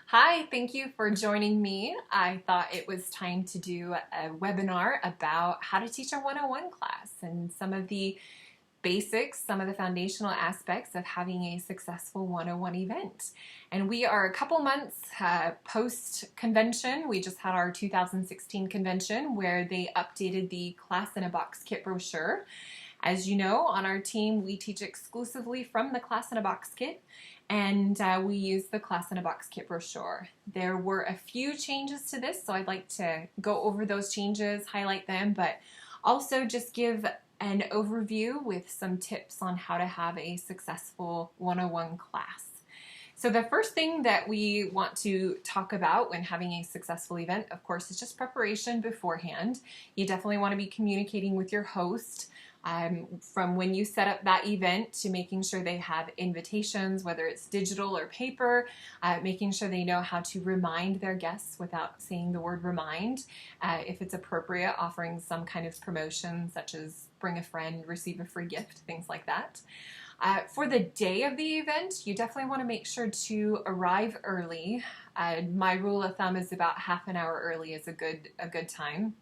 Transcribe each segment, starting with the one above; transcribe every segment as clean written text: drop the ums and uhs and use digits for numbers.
Hi, thank you for joining me. I thought it was time to do a webinar about how to teach a 101 class and some of the basics, some of the foundational aspects of having a successful 101 event. And we are a couple months post-convention. We just had our 2016 convention where they updated the Class in a Box kit brochure. As you know, on our team, we teach exclusively from the Class in a Box kit, and we use the Class in a Box kit brochure. There were a few changes to this, so I'd like to go over those changes, highlight them, but also just give an overview with some tips on how to have a successful 101 class. So the first thing that we want to talk about when having a successful event, of course, is just preparation beforehand. You definitely want to be communicating with your host from when you set up that event to making sure they have invitations, whether it's digital or paper, making sure they know how to remind their guests without saying the word remind. If it's appropriate, offering some kind of promotion such as bring a friend, receive a free gift, things like that. For the day of the event, you definitely want to make sure to arrive early. My rule of thumb is about half an hour early is a good time.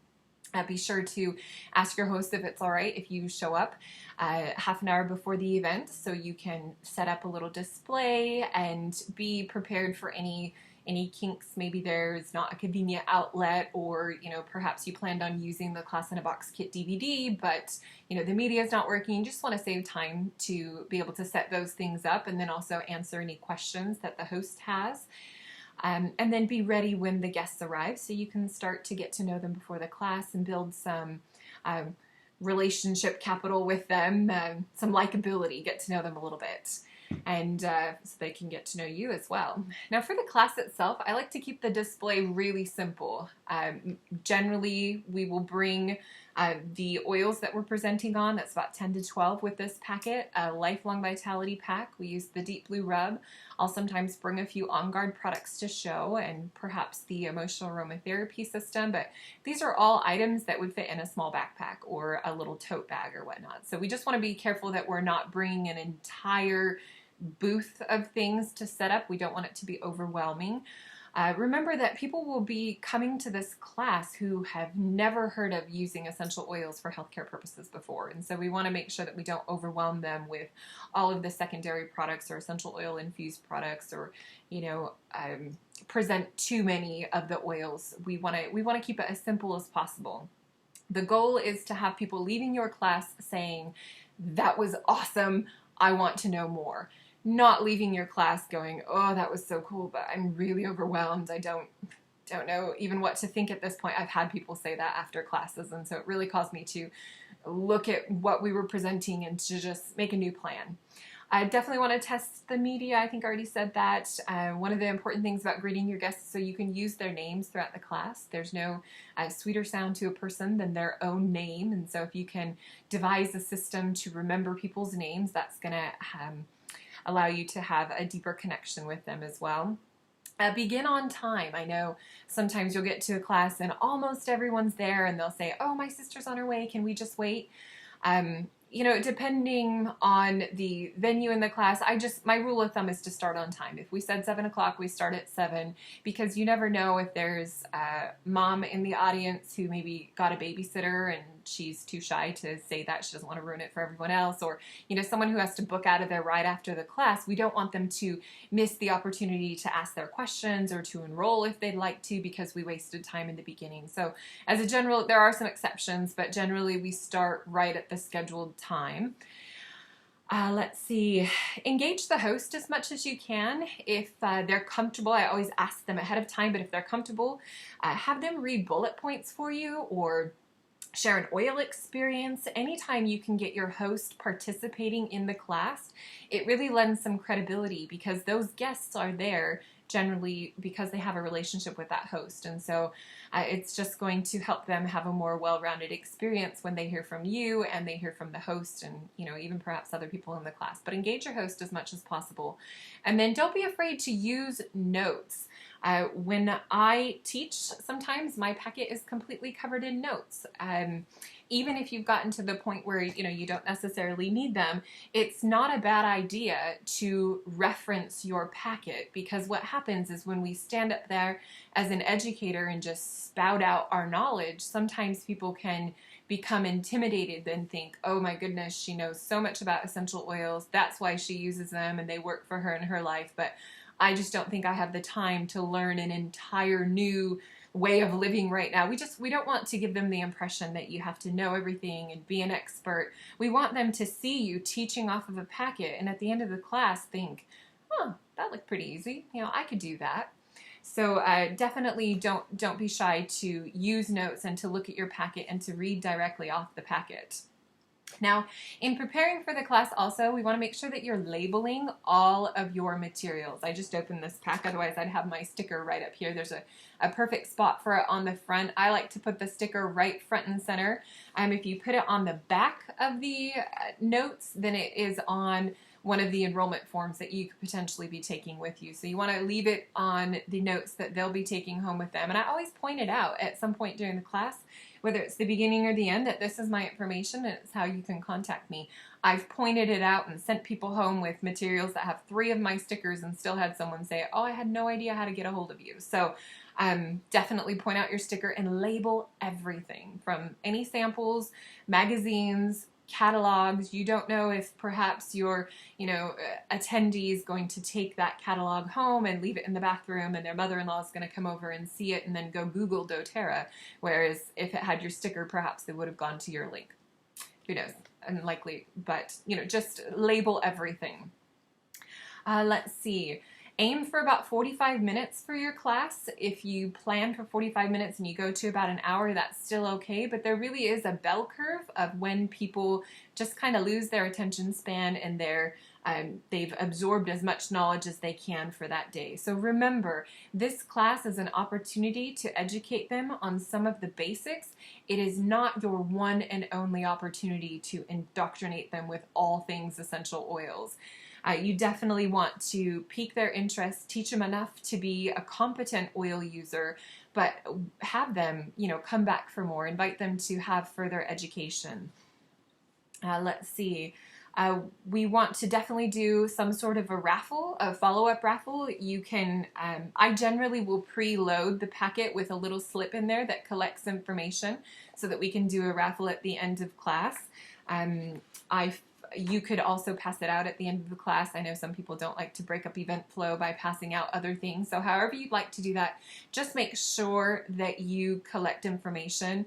Be sure to ask your host if it's all right if you show up half an hour before the event so you can set up a little display and be prepared for any kinks. Maybe there's not a convenient outlet, or perhaps you planned on using the Class in a Box kit DVD, but the media is not working. You just want to save time to be able to set those things up and then also answer any questions that the host has. And then be ready when the guests arrive so you can start to get to know them before the class and build some relationship capital with them, some likability, get to know them a little bit, and so they can get to know you as well. Now for the class itself, I like to keep the display really simple. Generally, we will bring the oils that we're presenting on. That's about 10 to 12 with this packet. A Lifelong Vitality pack. We use the Deep Blue Rub. I'll sometimes bring a few On Guard products to show, and perhaps the Emotional Aromatherapy System, but these are all items that would fit in a small backpack or a little tote bag or whatnot. So we just want to be careful that we're not bringing an entire booth of things to set up. We don't want it to be overwhelming. Remember that people will be coming to this class who have never heard of using essential oils for healthcare purposes before, and so we want to make sure that we don't overwhelm them with all of the secondary products or essential oil infused products, or present too many of the oils. We want to keep it as simple as possible. The goal is to have people leaving your class saying, "That was awesome, I want to know more." Not leaving your class going, "Oh, that was so cool, but I'm really overwhelmed. I don't know even what to think at this point." I've had people say that after classes, and so it really caused me to look at what we were presenting and to just make a new plan. I definitely want to test the media. I think I already said that. One of the important things about greeting your guests is so you can use their names throughout the class. There's no sweeter sound to a person than their own name, and so if you can devise a system to remember people's names, that's going to allow you to have a deeper connection with them as well. Begin on time. I know sometimes you'll get to a class and almost everyone's there and they'll say, "Oh, my sister's on her way, can we just wait?" Depending on the venue in the class, my rule of thumb is to start on time. If we said 7 o'clock, we start at 7, because you never know if there's a mom in the audience who maybe got a babysitter and she's too shy to say that. She doesn't want to ruin it for everyone else, or someone who has to book out of there right after the class. We don't want them to miss the opportunity to ask their questions or to enroll if they'd like to, because we wasted time in the beginning. So as a general, there are some exceptions, but generally we start right at the scheduled time. Let's see. Engage the host as much as you can. If they're comfortable, I always ask them ahead of time, but if they're comfortable, have them read bullet points for you or share an oil experience. Anytime you can get your host participating in the class, it really lends some credibility, because those guests are there generally because they have a relationship with that host, and so it's just going to help them have a more well-rounded experience when they hear from you and they hear from the host, and even perhaps other people in the class. But engage your host as much as possible, and then don't be afraid to use notes. When I teach, sometimes my packet is completely covered in notes. Even if you've gotten to the point where you don't necessarily need them, it's not a bad idea to reference your packet, because what happens is when we stand up there as an educator and just spout out our knowledge, sometimes people can become intimidated and think, oh my goodness, she knows so much about essential oils, that's why she uses them and they work for her in her life, but I just don't think I have the time to learn an entire new way of living right now. We don't want to give them the impression that you have to know everything and be an expert. We want them to see you teaching off of a packet and at the end of the class think, oh, that looked pretty easy. I could do that. So definitely don't be shy to use notes and to look at your packet and to read directly off the packet. Now, in preparing for the class also, we want to make sure that you're labeling all of your materials. I just opened this pack, otherwise I'd have my sticker right up here. There's a perfect spot for it on the front. I like to put the sticker right front and center. If you put it on the back of the notes, then it is on one of the enrollment forms that you could potentially be taking with you. So you want to leave it on the notes that they'll be taking home with them. And I always point it out at some point during the class, whether it's the beginning or the end, that this is my information and it's how you can contact me. I've pointed it out and sent people home with materials that have 3 of my stickers and still had someone say, oh, I had no idea how to get a hold of you. So definitely point out your sticker and label everything, from any samples, magazines, catalogs. You don't know if perhaps your attendee is going to take that catalog home and leave it in the bathroom, and their mother-in-law is going to come over and see it and then go Google doTERRA, whereas if it had your sticker, perhaps they would have gone to your link. Who knows? Unlikely, but just label everything. Let's see. Aim for about 45 minutes for your class. If you plan for 45 minutes and you go to about an hour, that's still okay, but there really is a bell curve of when people just kind of lose their attention span and they've absorbed as much knowledge as they can for that day. So remember, this class is an opportunity to educate them on some of the basics. It is not your one and only opportunity to indoctrinate them with all things essential oils. You definitely want to pique their interest, teach them enough to be a competent oil user, but have them, come back for more, invite them to have further education. Let's see. We want to definitely do some sort of a raffle, a follow-up raffle. You can, I generally will preload the packet with a little slip in there that collects information so that we can do a raffle at the end of class. You could also pass it out at the end of the class. I know some people don't like to break up event flow by passing out other things. So however you'd like to do that, just make sure that you collect information.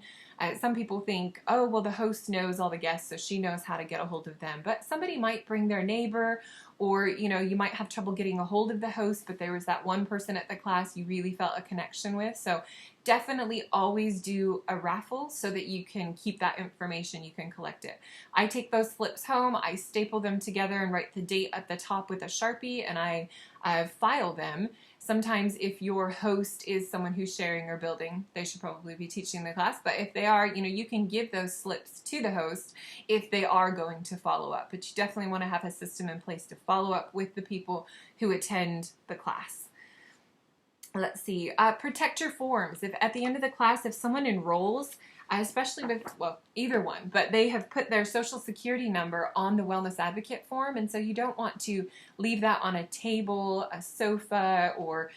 Some people think, oh, well, the host knows all the guests, so she knows how to get a hold of them. But somebody might bring their neighbor, or, you might have trouble getting a hold of the host, but there was that one person at the class you really felt a connection with. So definitely always do a raffle so that you can keep that information, you can collect it. I take those slips home, I staple them together and write the date at the top with a Sharpie, and I file them. Sometimes if your host is someone who's sharing or building, they should probably be teaching the class. But if they are, you can give those slips to the host if they are going to follow up. But you definitely want to have a system in place to follow up with the people who attend the class. Let's see. Protect your forms. If at the end of the class, if someone enrolls, especially with, well, either one, but they have put their social security number on the wellness advocate form, and so you don't want to leave that on a table, a sofa, or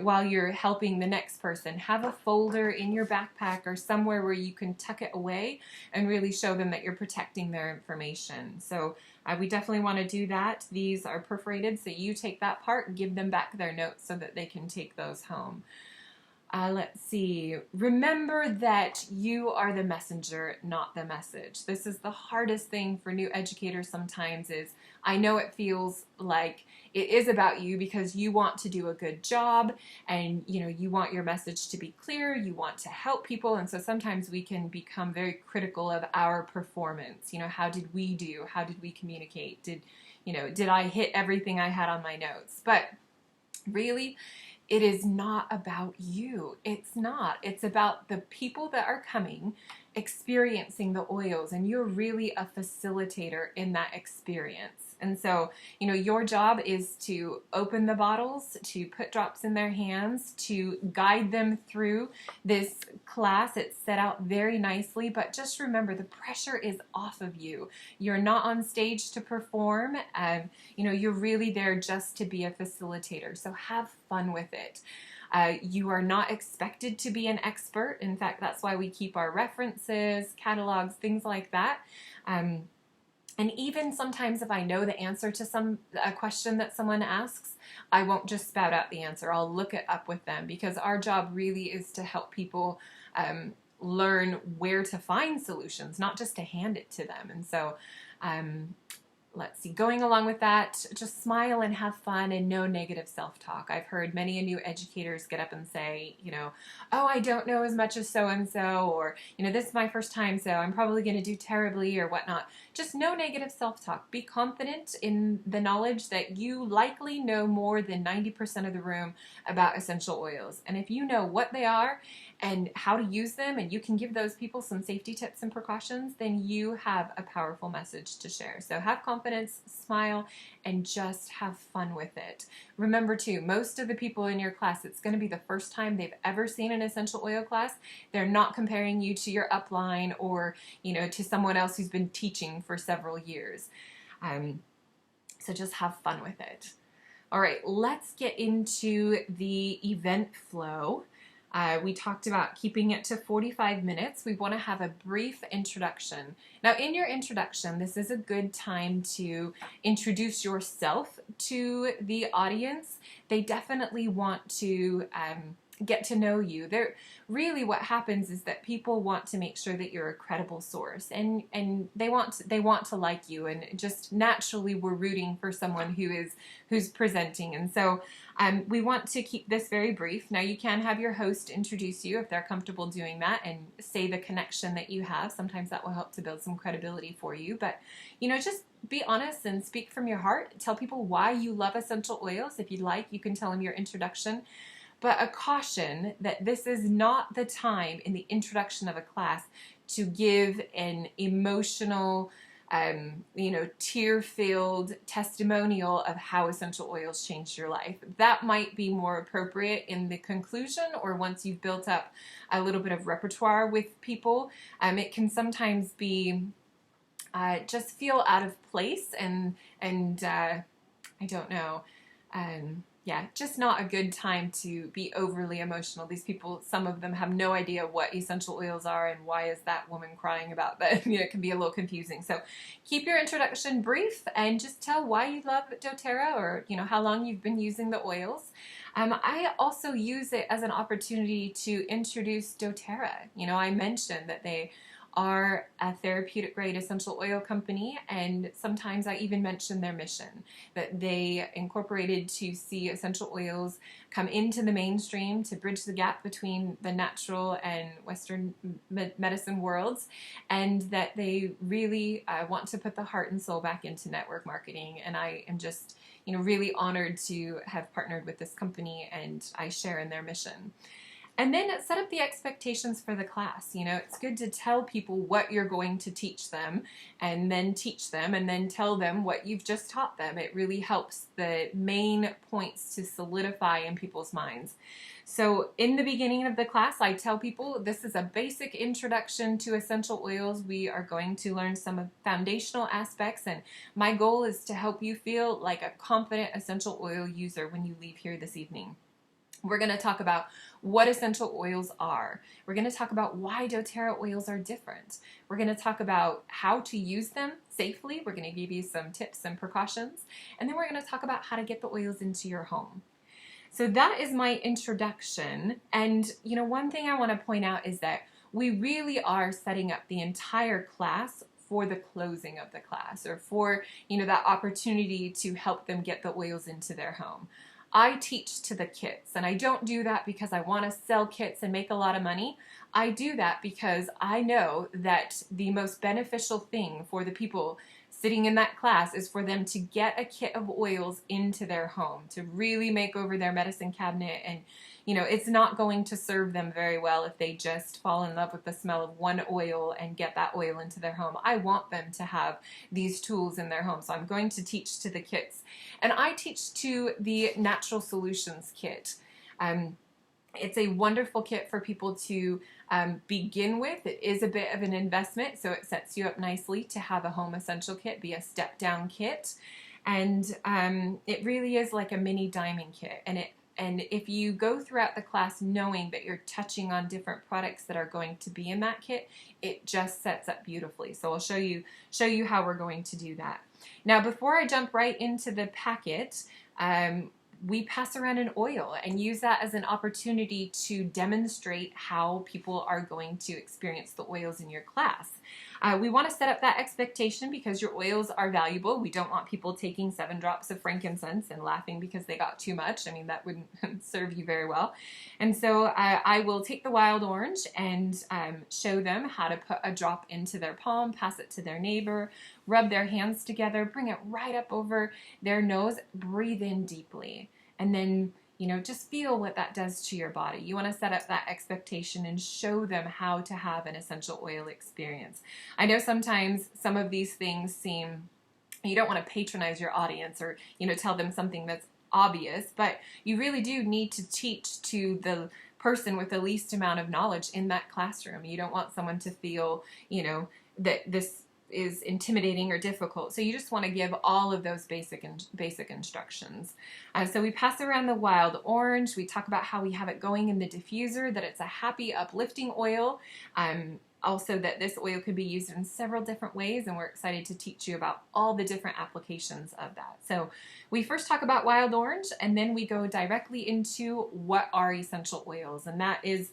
while you're helping the next person. Have a folder in your backpack or somewhere where you can tuck it away and really show them that you're protecting their information. So we definitely want to do that. These are perforated, so you take that part and give them back their notes so that they can take those home. Let's see. Remember that you are the messenger, not the message. This is the hardest thing for new educators sometimes. Is I know it feels like it is about you because you want to do a good job, and you want your message to be clear, you want to help people, and so sometimes we can become very critical of our performance. How did we do? How did we communicate? Did I hit everything I had on my notes? But really, it is not about you. It's not. It's about the people that are coming, experiencing the oils, and you're really a facilitator in that experience. And so, your job is to open the bottles, to put drops in their hands, to guide them through this class. It's set out very nicely, but just remember the pressure is off of you. You're not on stage to perform. You're really there just to be a facilitator. So have fun with it. You are not expected to be an expert. In fact, that's why we keep our references, catalogs, things like that. And even sometimes if I know the answer to a question that someone asks, I won't just spout out the answer. I'll look it up with them, because our job really is to help people learn where to find solutions, not just to hand it to them. And so let's see, going along with that, just smile and have fun and no negative self-talk. I've heard many new educators get up and say, oh, I don't know as much as so-and-so, or, this is my first time, so I'm probably going to do terribly or whatnot. Just no negative self-talk. Be confident in the knowledge that you likely know more than 90% of the room about essential oils. And if you know what they are and how to use them, and you can give those people some safety tips and precautions, then you have a powerful message to share. So have confidence, smile, and just have fun with it. Remember too, most of the people in your class, it's going to be the first time they've ever seen an essential oil class. They're not comparing you to your upline or, to someone else who's been teaching for several years. So just have fun with it. All right, let's get into the event flow. We talked about keeping it to 45 minutes. We want to have a brief introduction. Now, in your introduction, this is a good time to introduce yourself to the audience. They definitely want to get to know you. Really what happens is that people want to make sure that you're a credible source, and they want to like you, and just naturally we're rooting for someone who's presenting. And so we want to keep this very brief. Now, you can have your host introduce you if they're comfortable doing that, and say the connection that you have. Sometimes that will help to build some credibility for you. But just be honest and speak from your heart. Tell people why you love essential oils. If you'd like, you can tell them your introduction. But a caution that this is not the time in the introduction of a class to give an emotional, tear-filled testimonial of how essential oils changed your life. That might be more appropriate in the conclusion, or once you've built up a little bit of repertoire with people. It can sometimes be just feel out of place and I don't know. Just not a good time to be overly emotional. These people, some of them have no idea what essential oils are and why is that woman crying about that. It can be a little confusing. So keep your introduction brief and just tell why you love doTERRA, or how long you've been using the oils. I also use it as an opportunity to introduce doTERRA. I mentioned that they are a therapeutic grade essential oil company, and sometimes I even mention their mission, that they incorporated to see essential oils come into the mainstream to bridge the gap between the natural and Western medicine worlds, and that they really want to put the heart and soul back into network marketing. And I am just really honored to have partnered with this company, and I share in their mission. And then set up the expectations for the class. It's good to tell people what you're going to teach them, and then teach them, and then tell them what you've just taught them. It really helps the main points to solidify in people's minds. So in the beginning of the class, I tell people this is a basic introduction to essential oils. We are going to learn some of foundational aspects, and my goal is to help you feel like a confident essential oil user when you leave here this evening. We're going to talk about what essential oils are. We're going to talk about why doTERRA oils are different. We're going to talk about how to use them safely. We're going to give you some tips and precautions. And then we're going to talk about how to get the oils into your home. So that is my introduction. And one thing I want to point out is that we really are setting up the entire class for the closing of the class, or for that opportunity to help them get the oils into their home. I teach to the kits, and I don't do that because I want to sell kits and make a lot of money. I do that because I know that the most beneficial thing for the people sitting in that class is for them to get a kit of oils into their home, to really make over their medicine cabinet. And it's not going to serve them very well if they just fall in love with the smell of one oil and get that oil into their home. I want them to have these tools in their home. So I'm going to teach to the kits. And I teach to the Natural Solutions kit. It's a wonderful kit for people to begin with. It is a bit of an investment, so it sets you up nicely to have a home essential kit, be a step-down kit. And it really is like a mini diamond kit. And if you go throughout the class knowing that you're touching on different products that are going to be in that kit, it just sets up beautifully. So I'll show you how we're going to do that. Now, before I jump right into the packet, we pass around an oil and use that as an opportunity to demonstrate how people are going to experience the oils in your class. We want to set up that expectation because your oils are valuable. We don't want people taking 7 drops of frankincense and laughing because they got too much. I mean, that wouldn't serve you very well. And so I will take the wild orange and show them how to put a drop into their palm, pass it to their neighbor, rub their hands together, bring it right up over their nose, breathe in deeply, and then just feel what that does to your body. You want to set up that expectation and show them how to have an essential oil experience. I know sometimes some of these things seem, you don't want to patronize your audience or, tell them something that's obvious, but you really do need to teach to the person with the least amount of knowledge in that classroom. You don't want someone to feel, that this is intimidating or difficult. So you just want to give all of those basic instructions. So we pass around the wild orange. We talk about how we have it going in the diffuser, that it's a happy, uplifting oil. Also that this oil could be used in several different ways, and we're excited to teach you about all the different applications of that. So we first talk about wild orange, and then we go directly into what are essential oils, and that is,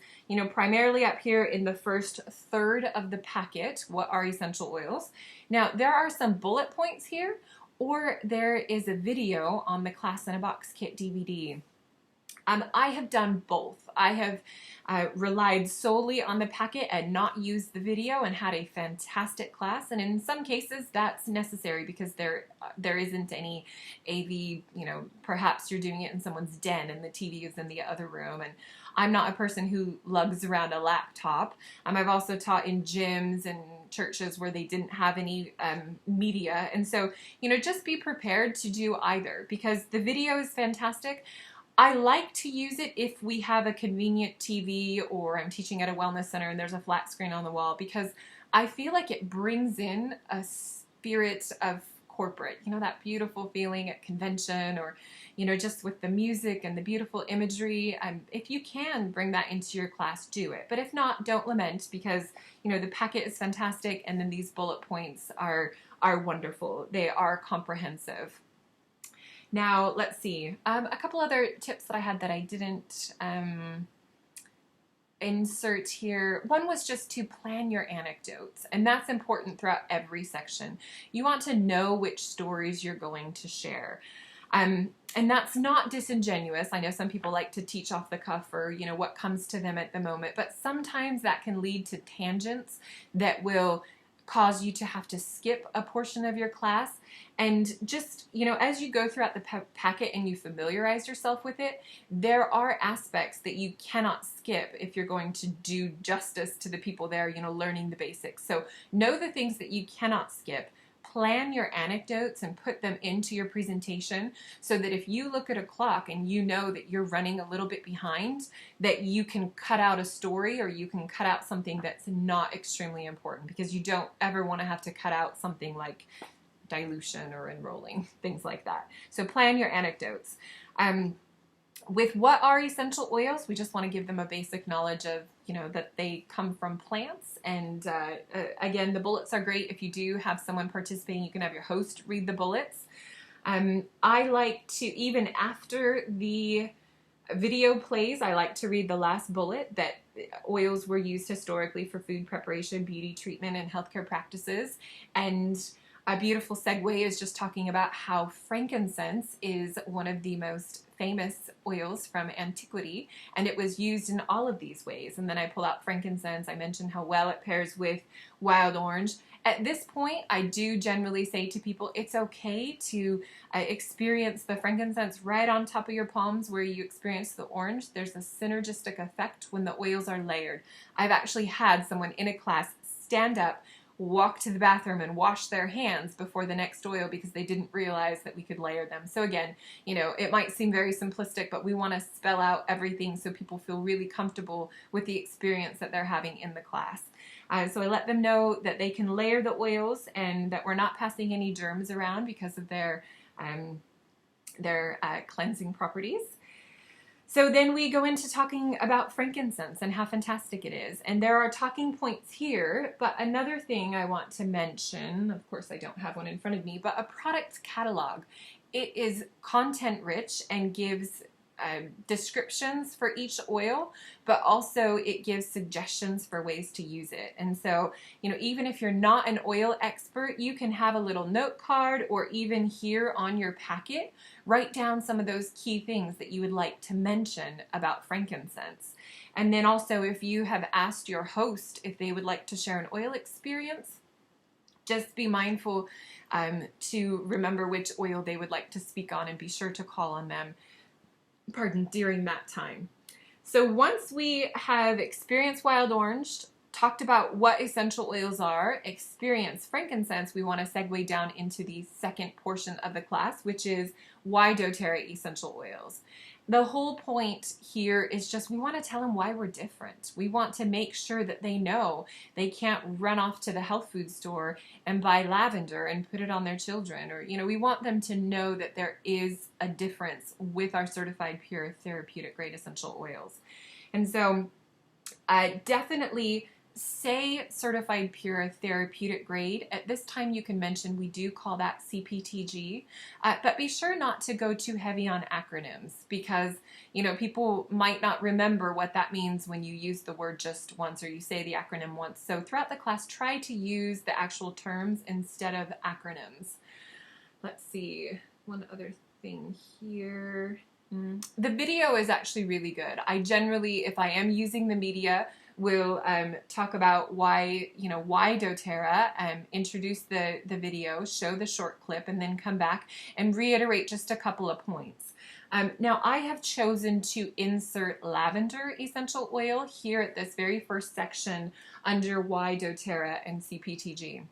primarily up here in the first third of the packet, what are essential oils. Now, there are some bullet points here, or there is a video on the Class in a Box Kit DVD. I have done both. I have relied solely on the packet and not used the video and had a fantastic class. And in some cases that's necessary because there isn't any AV, perhaps you're doing it in someone's den and the TV is in the other room. And I'm not a person who lugs around a laptop. I've also taught in gyms and churches where they didn't have any media. And so, just be prepared to do either because the video is fantastic. I like to use it if we have a convenient TV or I'm teaching at a wellness center and there's a flat screen on the wall because I feel like it brings in a spirit of corporate, that beautiful feeling at convention or, just with the music and the beautiful imagery. If you can bring that into your class, do it. But if not, don't lament because, the packet is fantastic and then these bullet points are wonderful. They are comprehensive. Now, let's see, a couple other tips that I had that I didn't insert here. One was just to plan your anecdotes, and that's important throughout every section. You want to know which stories you're going to share. And that's not disingenuous. I know some people like to teach off the cuff or, what comes to them at the moment, but sometimes that can lead to tangents that will cause you to have to skip a portion of your class. And just, as you go throughout the packet and you familiarize yourself with it, there are aspects that you cannot skip if you're going to do justice to the people there, learning the basics. So know the things that you cannot skip. Plan your anecdotes and put them into your presentation so that if you look at a clock and you know that you're running a little bit behind, that you can cut out a story or you can cut out something that's not extremely important because you don't ever want to have to cut out something like dilution or enrolling, things like that. So plan your anecdotes. With what are essential oils, we just want to give them a basic knowledge of, that they come from plants. And again, the bullets are great. If you do have someone participating, you can have your host read the bullets. I like to, even after the video plays, I like to read the last bullet that oils were used historically for food preparation, beauty treatment, and healthcare practices. And A beautiful segue is just talking about how frankincense is one of the most famous oils from antiquity, and it was used in all of these ways. And then I pull out frankincense. I mentioned how well it pairs with wild orange. At this point, I do generally say to people, it's okay to experience the frankincense right on top of your palms where you experience the orange. There's a synergistic effect when the oils are layered. I've actually had someone in a class stand up, walk to the bathroom and wash their hands before the next oil because they didn't realize that we could layer them. So again, you know, it might seem very simplistic, but we want to spell out everything so people feel really comfortable with the experience that they're having in the class. So I let them know that they can layer the oils and that we're not passing any germs around because of their cleansing properties. So then we go into talking about frankincense and how fantastic it is. And there are talking points here, but another thing I want to mention, of course I don't have one in front of me, but a product catalog. It is content rich and gives descriptions for each oil, but also it gives suggestions for ways to use it. And so, you know, even if you're not an oil expert, you can have a little note card or even here on your packet, write down some of those key things that you would like to mention about frankincense. And then also if you have asked your host if they would like to share an oil experience, just be mindful to remember which oil they would like to speak on and be sure to call on them during that time. So once we have experienced wild orange, talked about what essential oils are, experienced frankincense, we want to segue down into the second portion of the class, which is why doTERRA essential oils. The whole point here is just we want to tell them why we're different. We want to make sure that they know they can't run off to the health food store and buy lavender and put it on their children. Or, you know, we want them to know that there is a difference with our certified pure therapeutic grade essential oils. And so definitely say certified pure therapeutic grade. At this time you can mention we do call that CPTG, but be sure not to go too heavy on acronyms because, you know, people might not remember what that means when you use the word just once or you say the acronym once. So throughout the class, try to use the actual terms instead of acronyms. Let's see, one other thing here. The video is actually really good. I generally, if I am using the media, we'll talk about why doTERRA, introduce the video, show the short clip, and then come back and reiterate just a couple of points. Now, I have chosen to insert lavender essential oil here at this very first section under why doTERRA and CPTG.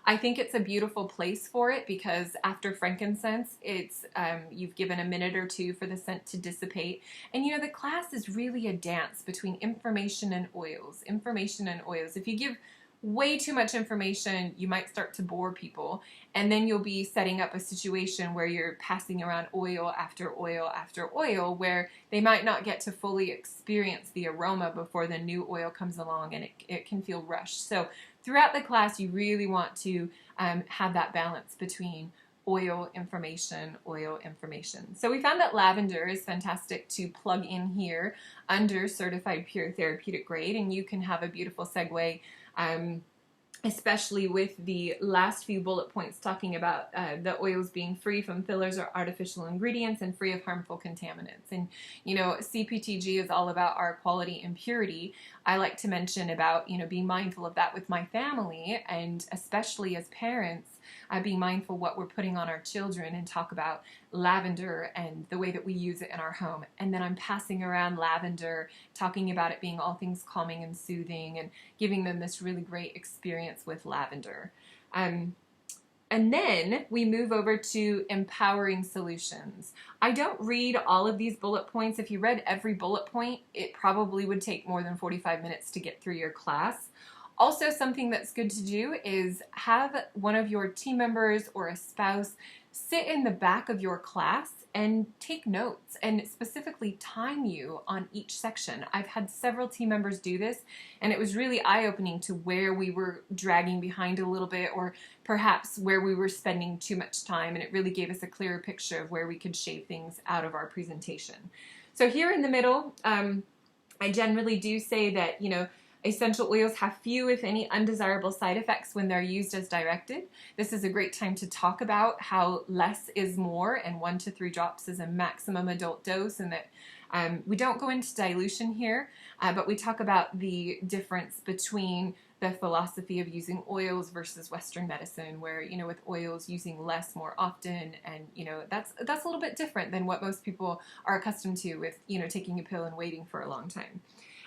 I think it's a beautiful place for it because after frankincense, it's you've given a minute or two for the scent to dissipate. And you know, the class is really a dance between information and oils. Information and oils. If you give way too much information, you might start to bore people. And then you'll be setting up a situation where you're passing around oil after oil after oil where they might not get to fully experience the aroma before the new oil comes along and it can feel rushed. So throughout the class, you really want to have that balance between oil information. So we found that lavender is fantastic to plug in here under certified pure therapeutic grade, and you can have a beautiful segue, especially with the last few bullet points talking about the oils being free from fillers or artificial ingredients and free of harmful contaminants. And you know, CPTG is all about our quality and purity. I like to mention about, you know, being mindful of that with my family, and especially as parents, being mindful what we're putting on our children, and talk about lavender and the way that we use it in our home. And then I'm passing around lavender, talking about it being all things calming and soothing and giving them this really great experience with lavender. And then we move over to empowering solutions. I don't read all of these bullet points. If you read every bullet point, it probably would take more than 45 minutes to get through your class. Also, something that's good to do is have one of your team members or a spouse sit in the back of your class and take notes and specifically time you on each section. I've had several team members do this, and it was really eye-opening to where we were dragging behind a little bit, or perhaps where we were spending too much time, and it really gave us a clearer picture of where we could shave things out of our presentation. So here in the middle, I generally do say that, you know, Essential oils have few, if any, undesirable side effects when they're used as directed. This is a great time to talk about how less is more, and 1 to 3 drops is a maximum adult dose, and that we don't go into dilution here, but we talk about the difference between the philosophy of using oils versus Western medicine, where, you know, with oils using less more often, and, you know, that's a little bit different than what most people are accustomed to with, you know, taking a pill and waiting for a long time.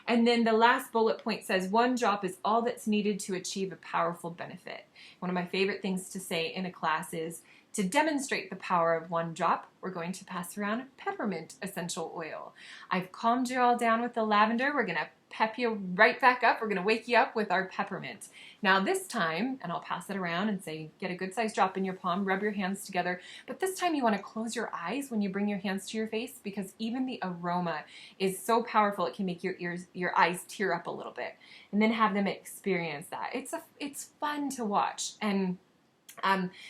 And then the last bullet point says 1 drop is all that's needed to achieve a powerful benefit. One of my favorite things to say in a class is, to demonstrate the power of 1 drop, we're going to pass around peppermint essential oil. I've calmed you all down with the lavender. We're going to pep you right back up. We're going to wake you up with our peppermint. Now this time, and I'll pass it around and say, get a good sized drop in your palm, rub your hands together, but this time you want to close your eyes when you bring your hands to your face, because even the aroma is so powerful it can make your eyes tear up a little bit, and then have them experience that. It's fun to watch, and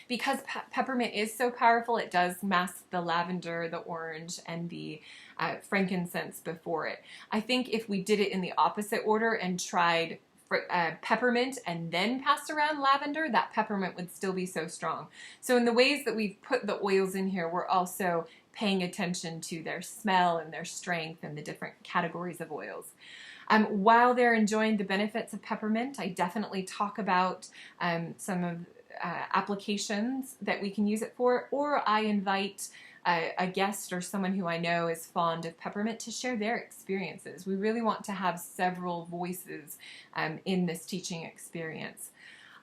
because peppermint is so powerful, it does mask the lavender, the orange, and the frankincense before it. I think if we did it in the opposite order and tried peppermint and then passed around lavender, that peppermint would still be so strong. So in the ways that we've put the oils in here, we're also paying attention to their smell and their strength and the different categories of oils. While they're enjoying the benefits of peppermint, I definitely talk about some of applications that we can use it for, or I invite a guest or someone who I know is fond of peppermint to share their experiences. We really want to have several voices in this teaching experience.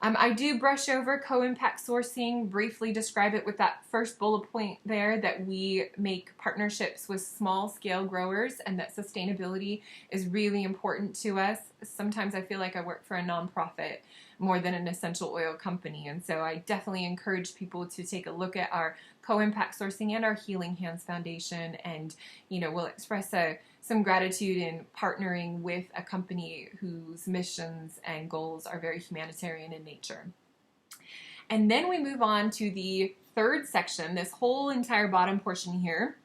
I do brush over co-impact sourcing, briefly describe it with that first bullet point there, that we make partnerships with small scale growers and that sustainability is really important to us. Sometimes I feel like I work for a nonprofit more than an essential oil company, and so I definitely encourage people to take a look at our co-impact sourcing and our Healing Hands Foundation, and, you know, we'll express some gratitude in partnering with a company whose missions and goals are very humanitarian in nature. And then we move on to the third section, this whole entire bottom portion here.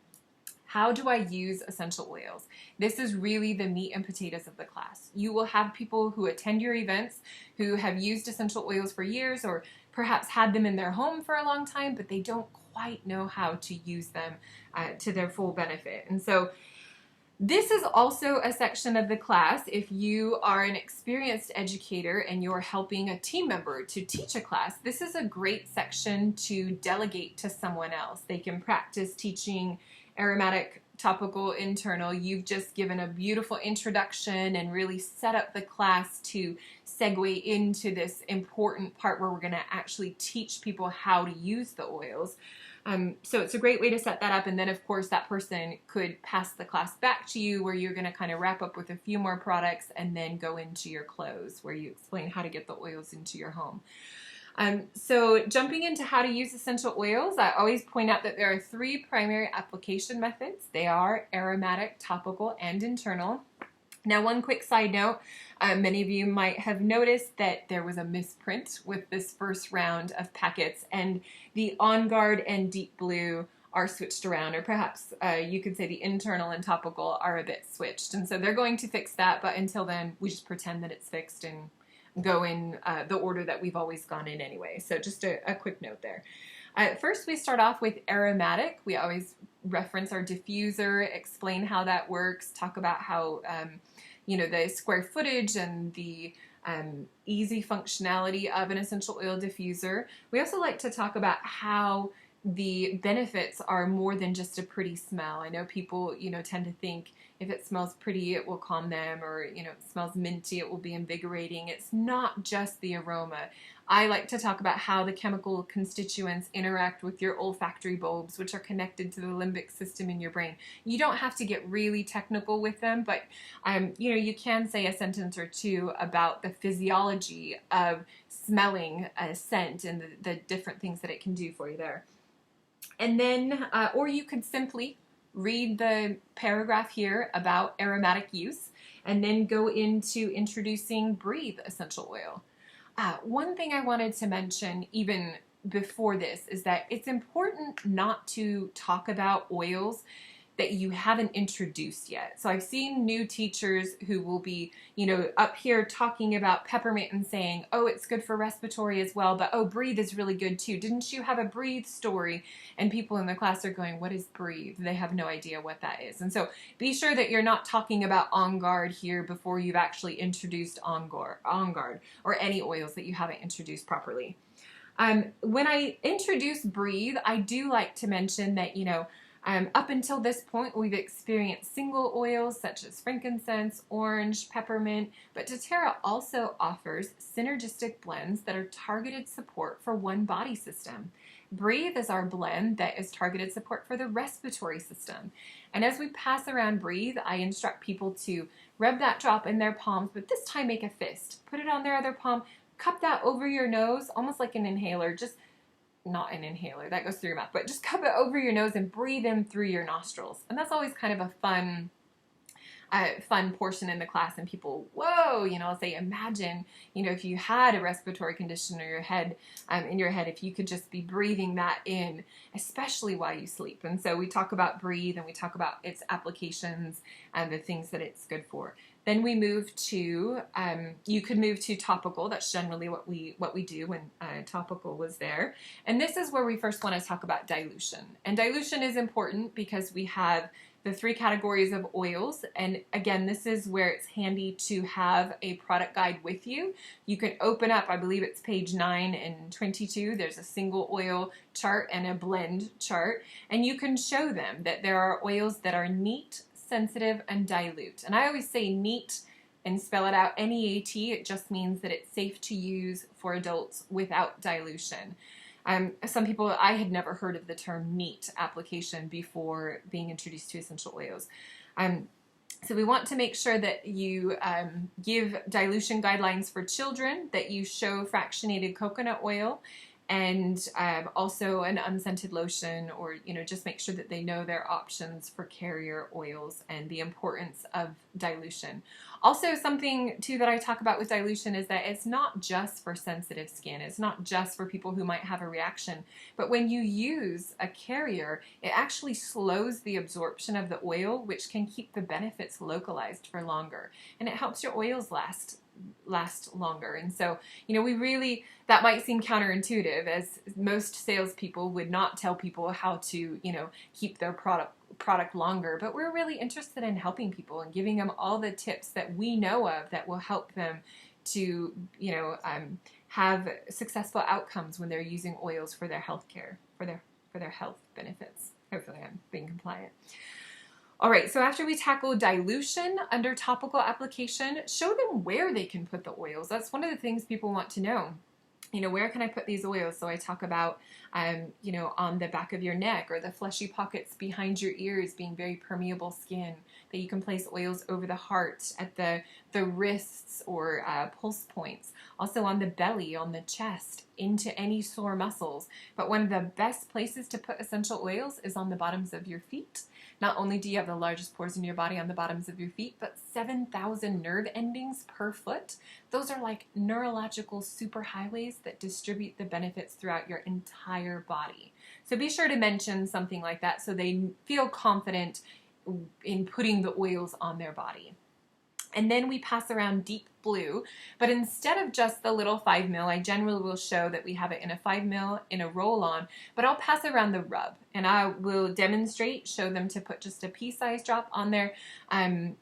How do I use essential oils? This is really the meat and potatoes of the class. You will have people who attend your events who have used essential oils for years, or perhaps had them in their home for a long time, but they don't quite know how to use them to their full benefit. And so this is also a section of the class, if you are an experienced educator and you're helping a team member to teach a class, this is a great section to delegate to someone else. They can practice teaching aromatic, topical, internal. You've just given a beautiful introduction and really set up the class to segue into this important part where we're going to actually teach people how to use the oils. So it's a great way to set that up, and then of course that person could pass the class back to you, where you're going to kind of wrap up with a few more products and then go into your close where you explain how to get the oils into your home. So jumping into how to use essential oils, I always point out that there are 3 primary application methods. They are aromatic, topical, and internal. Now, one quick side note, many of you might have noticed that there was a misprint with this first round of packets, and the On Guard and Deep Blue are switched around, or perhaps you could say the internal and topical are a bit switched. And so they're going to fix that, but until then, we just pretend that it's fixed and go in the order that we've always gone in anyway. So just a quick note there. First, we start off with aromatic. We always reference our diffuser, explain how that works, talk about how, the square footage and the easy functionality of an essential oil diffuser. We also like to talk about how the benefits are more than just a pretty smell. I know people, tend to think if it smells pretty, it will calm them, or, it smells minty, it will be invigorating. It's not just the aroma. I like to talk about how the chemical constituents interact with your olfactory bulbs, which are connected to the limbic system in your brain. You don't have to get really technical with them, but, you can say a sentence or two about the physiology of smelling a scent and the different things that it can do for you there. And then, or you could simply read the paragraph here about aromatic use and then go into introducing Breathe essential oil. One thing I wanted to mention even before this is that it's important not to talk about oils that you haven't introduced yet. So I've seen new teachers who will be, up here talking about peppermint and saying, oh, it's good for respiratory as well, but oh, breathe is really good too. Didn't you have a breathe story? And people in the class are going, what is breathe? They have no idea what that is. And so be sure that you're not talking about On Guard here before you've actually introduced On Guard or any oils that you haven't introduced properly. When I introduce breathe, I do like to mention that, up until this point, we've experienced single oils such as frankincense, orange, peppermint, but doTERRA also offers synergistic blends that are targeted support for one body system. Breathe is our blend that is targeted support for the respiratory system. And as we pass around Breathe, I instruct people to rub that drop in their palms, but this time make a fist. Put it on their other palm, cup that over your nose, almost like an inhaler, just not an inhaler, that goes through your mouth, but just cup it over your nose and breathe in through your nostrils. And that's always kind of a fun portion in the class, and people, whoa, I'll say, imagine, if you had a respiratory condition in your head, if you could just be breathing that in, especially while you sleep. And so we talk about breathe and we talk about its applications and the things that it's good for. Then we move to, you could move to topical. That's generally what we do when topical was there. And this is where we first want to talk about dilution. And dilution is important because we have the 3 categories of oils. And again, this is where it's handy to have a product guide with you. You can open up, I believe it's page 9 and 22. There's a single oil chart and a blend chart. And you can show them that there are oils that are neat, sensitive, and dilute. And I always say neat and spell it out N-E-A-T. It just means that it's safe to use for adults without dilution. Some people, I had never heard of the term neat application before being introduced to essential oils. So we want to make sure that you give dilution guidelines for children, that you show fractionated coconut oil, and also an unscented lotion, or just make sure that they know their options for carrier oils and the importance of dilution. Also, something too that I talk about with dilution is that it's not just for sensitive skin. It's not just for people who might have a reaction, but when you use a carrier, it actually slows the absorption of the oil, which can keep the benefits localized for longer, and it helps your oils last longer. And so, we really, that might seem counterintuitive, as most salespeople would not tell people how to, keep their product longer, but we're really interested in helping people and giving them all the tips that we know of that will help them to, have successful outcomes when they're using oils for their health care, for their health benefits. Hopefully I'm being compliant. All right, so after we tackle dilution under topical application, show them where they can put the oils. That's one of the things people want to know. Where can I put these oils? So I talk about, on the back of your neck, or the fleshy pockets behind your ears being very permeable skin, that you can place oils over the heart, at the wrists or pulse points, also on the belly, on the chest, into any sore muscles. But one of the best places to put essential oils is on the bottoms of your feet. Not only do you have the largest pores in your body on the bottoms of your feet, but 7,000 nerve endings per foot. Those are like neurological superhighways that distribute the benefits throughout your entire body. So be sure to mention something like that so they feel confident in putting the oils on their body. And then we pass around Deep Blue, but instead of just the little 5 ml, I generally will show that we have it in a 5 ml in a roll-on, but I'll pass around the rub, and I will demonstrate, show them to put just a pea-sized drop on their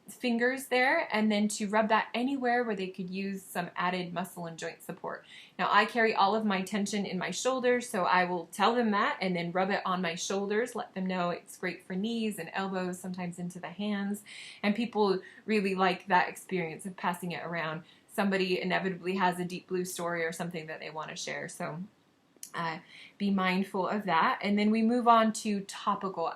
fingers there, and then to rub that anywhere where they could use some added muscle and joint support. Now I carry all of my tension in my shoulders, so I will tell them that and then rub it on my shoulders, let them know it's great for knees and elbows, sometimes into the hands, and people really like that experience of passing it around. Somebody inevitably has a Deep Blue story or something that they want to share, so be mindful of that. And then we move on to topical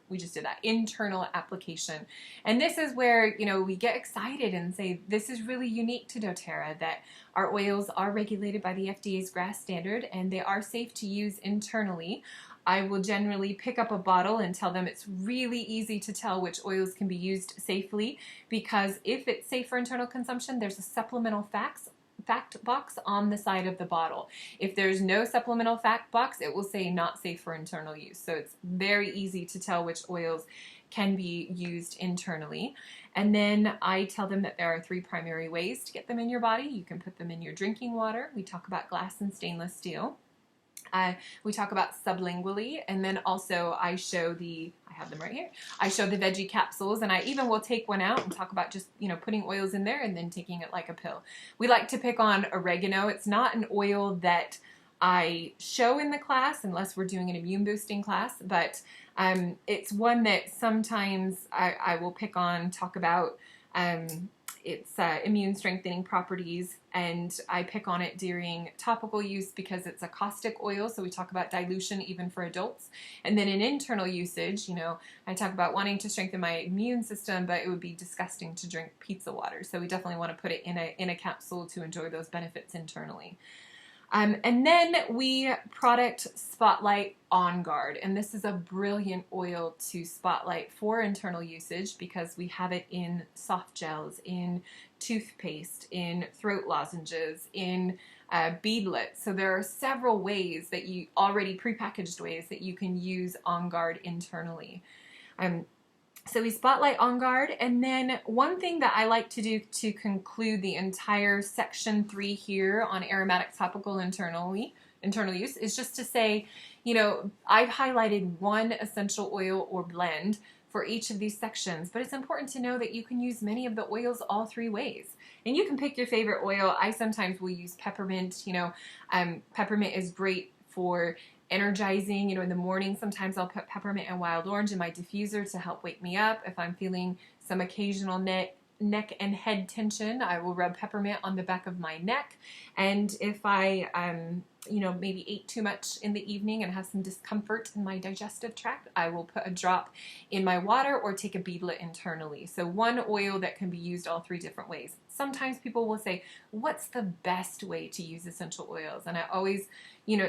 we just did that, internal application. And this is where, we get excited and say, this is really unique to doTERRA, that our oils are regulated by the FDA's GRAS standard and they are safe to use internally. I will generally pick up a bottle and tell them it's really easy to tell which oils can be used safely, because if it's safe for internal consumption, there's a supplemental fact box on the side of the bottle. If there's no supplemental fact box, it will say not safe for internal use. So it's very easy to tell which oils can be used internally. And then I tell them that there are 3 primary ways to get them in your body. You can put them in your drinking water. We talk about glass and stainless steel. We talk about sublingually, and then also I have them right here. I show the veggie capsules, and I even will take one out and talk about just, putting oils in there and then taking it like a pill. We like to pick on oregano. It's not an oil that I show in the class unless we're doing an immune boosting class, but it's one that sometimes I will pick on, talk about its immune strengthening properties, and I pick on it during topical use because it's a caustic oil, so we talk about dilution even for adults. And then in internal usage, I talk about wanting to strengthen my immune system, but it would be disgusting to drink pizza water, so we definitely want to put it in a capsule to enjoy those benefits internally. And then we product spotlight On Guard, and this is a brilliant oil to spotlight for internal usage because we have it in soft gels, in toothpaste, in throat lozenges, in beadlets. So there are several ways that already prepackaged ways that you can use On Guard internally. So we spotlight On Guard, and then one thing that I like to do to conclude the entire section 3 here on aromatic topical internal use is just to say, I've highlighted one essential oil or blend for each of these sections, but it's important to know that you can use many of the oils all 3 ways. And you can pick your favorite oil. I sometimes will use peppermint. Peppermint is great for energizing. In the morning, sometimes I'll put peppermint and wild orange in my diffuser to help wake me up. If I'm feeling some occasional neck and head tension, I will rub peppermint on the back of my neck. And if I, maybe ate too much in the evening and have some discomfort in my digestive tract, I will put a drop in my water or take a beadlet internally. So one oil that can be used all 3 different ways. Sometimes people will say, what's the best way to use essential oils? And I always,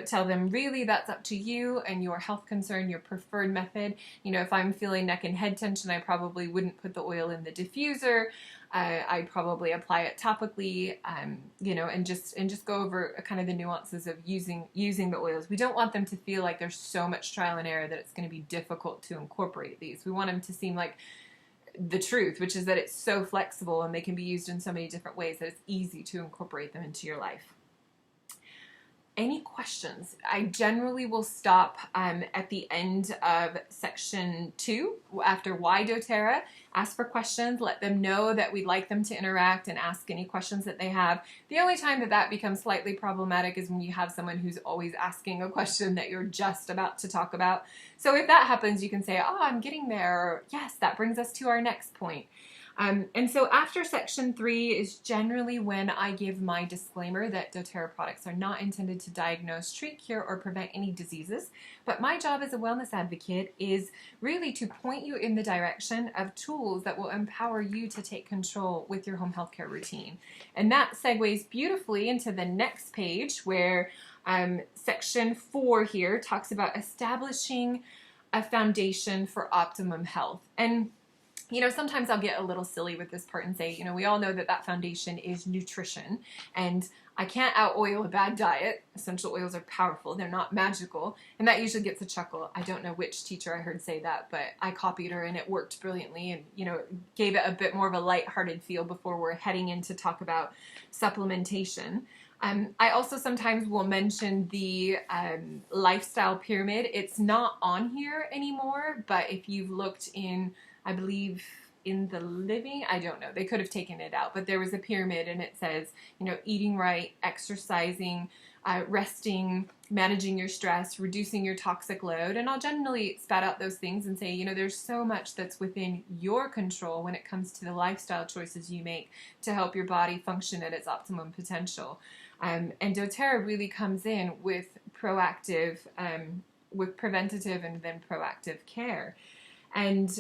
tell them really that's up to you and your health concern, your preferred method. If I'm feeling neck and head tension, I probably wouldn't put the oil in the diffuser. I'd probably apply it topically, and just go over kind of the nuances of using the oils. We don't want them to feel like there's so much trial and error that it's going to be difficult to incorporate these. We want them to seem like the truth, which is that it's so flexible and they can be used in so many different ways that it's easy to incorporate them into your life. Any questions? I generally will stop at the end of section 2 after why doTERRA. Ask for questions, let them know that we'd like them to interact and ask any questions that they have. The only time that becomes slightly problematic is when you have someone who's always asking a question that you're just about to talk about. So if that happens, you can say, oh, I'm getting there, or yes, that brings us to our next point. And so after section 3 is generally when I give my disclaimer that doTERRA products are not intended to diagnose, treat, cure, or prevent any diseases. But my job as a wellness advocate is really to point you in the direction of tools that will empower you to take control with your home healthcare routine. And that segues beautifully into the next page where section 4 here talks about establishing a foundation for optimum health. And sometimes I'll get a little silly with this part and say, we all know that foundation is nutrition, and I can't out-oil a bad diet. Essential oils are powerful. They're not magical, and that usually gets a chuckle. I don't know which teacher I heard say that, but I copied her, and it worked brilliantly, and, gave it a bit more of a lighthearted feel before we're heading in to talk about supplementation. I also sometimes will mention the lifestyle pyramid. It's not on here anymore, but if you've looked in, I believe, in the living, I don't know, they could have taken it out, but there was a pyramid and it says, eating right, exercising, resting, managing your stress, reducing your toxic load. And I'll generally spat out those things and say, there's so much that's within your control when it comes to the lifestyle choices you make to help your body function at its optimum potential. And doTERRA really comes in with preventative and then proactive care. And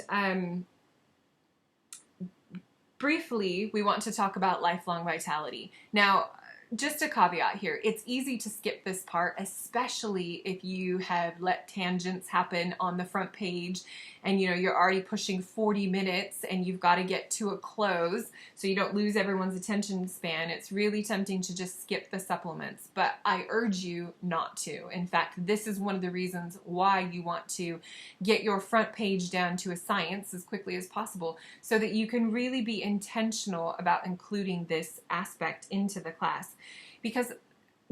briefly, we want to talk about lifelong vitality. Now, just a caveat here. It's easy to skip this part, especially if you have let tangents happen on the front page and you're already pushing 40 minutes and you've got to get to a close so you don't lose everyone's attention span. It's really tempting to just skip the supplements, but I urge you not to. In fact, this is one of the reasons why you want to get your front page down to a science as quickly as possible so that you can really be intentional about including this aspect into the class. Because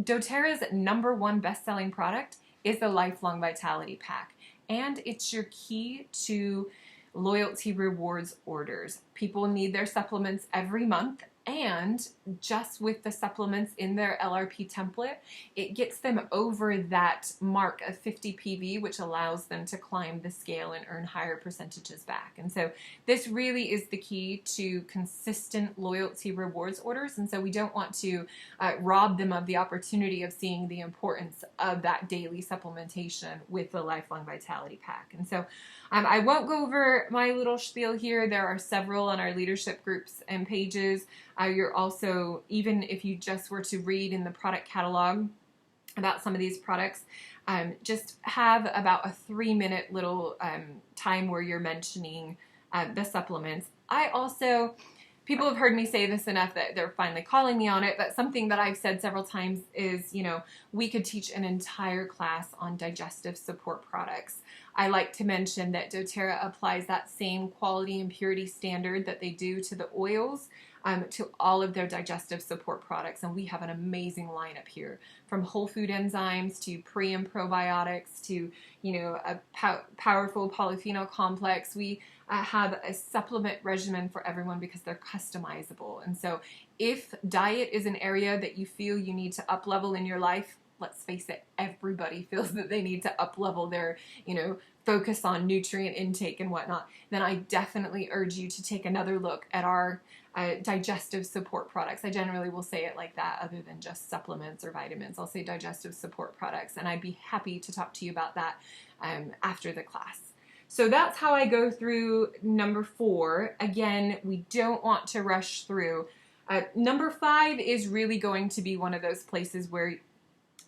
doTERRA's #1 best-selling product is the Lifelong Vitality Pack, and it's your key to loyalty rewards orders. People need their supplements every month, and just with the supplements in their LRP template, it gets them over that mark of 50 PV, which allows them to climb the scale and earn higher percentages back. And so this really is the key to consistent loyalty rewards orders, and so we don't want to rob them of the opportunity of seeing the importance of that daily supplementation with the Lifelong Vitality Pack. And so I won't go over my little spiel here. There are several on our leadership groups and pages. You're also, even if you just were to read in the product catalog about some of these products, just have about a 3-minute little time where you're mentioning the supplements. People have heard me say this enough that they're finally calling me on it, but something that I've said several times is, we could teach an entire class on digestive support products. I like to mention that doTERRA applies that same quality and purity standard that they do to the oils to all of their digestive support products, and we have an amazing lineup here, from whole food enzymes to pre and probiotics to a powerful polyphenol complex. We have a supplement regimen for everyone because they're customizable. And so if diet is an area that you feel you need to up level in your life, let's face it, everybody feels that they need to up level their focus on nutrient intake and whatnot, then I definitely urge you to take another look at our digestive support products. I generally will say it like that other than just supplements or vitamins. I'll say digestive support products, and I'd be happy to talk to you about that after the class. So that's how I go through #4. Again, we don't want to rush through. #5 is really going to be one of those places where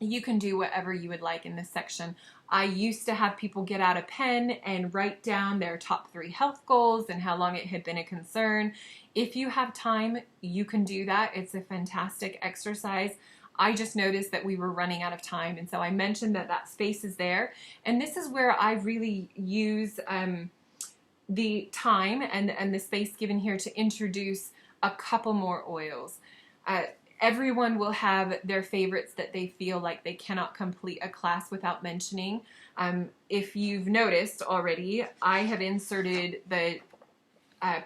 you can do whatever you would like in this section. I used to have people get out a pen and write down their top 3 health goals and how long it had been a concern. If you have time, you can do that. It's a fantastic exercise. I just noticed that we were running out of time, and so I mentioned that space is there. And this is where I really use the time and the space given here to introduce a couple more oils. Everyone will have their favorites that they feel like they cannot complete a class without mentioning. If you've noticed already, I have inserted the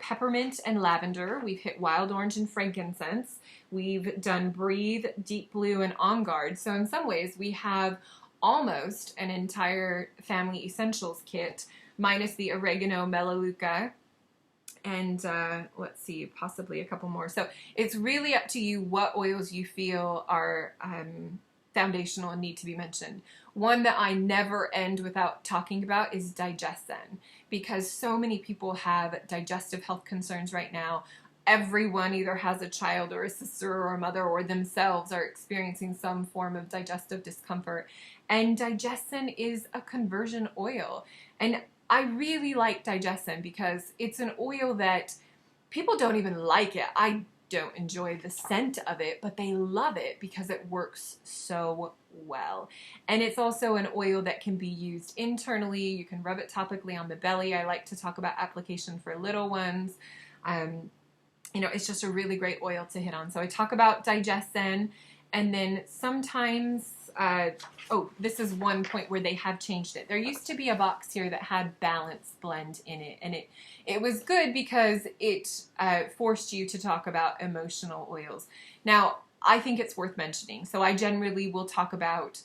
peppermint and lavender. We've hit wild orange and frankincense. We've done breathe, deep blue, and on guard. So in some ways we have almost an entire family essentials kit minus the oregano, melaleuca, and let's see, possibly a couple more. So it's really up to you what oils you feel are foundational and need to be mentioned. One that I never end without talking about is Digestin, because so many people have digestive health concerns right now. Everyone either has a child or a sister or a mother or themselves are experiencing some form of digestive discomfort. And Digestin is a conversion oil. And I really like Digestin because it's an oil that people don't even like it. I don't enjoy the scent of it, but they love it because it works so well. And it's also an oil that can be used internally. You can rub it topically on the belly. I like to talk about application for little ones. It's just a really great oil to hit on. So I talk about Digestin, and then sometimes, this is one point where they have changed it. There used to be a box here that had Balance Blend in it, and it was good because it forced you to talk about emotional oils. Now, I think it's worth mentioning. So I generally will talk about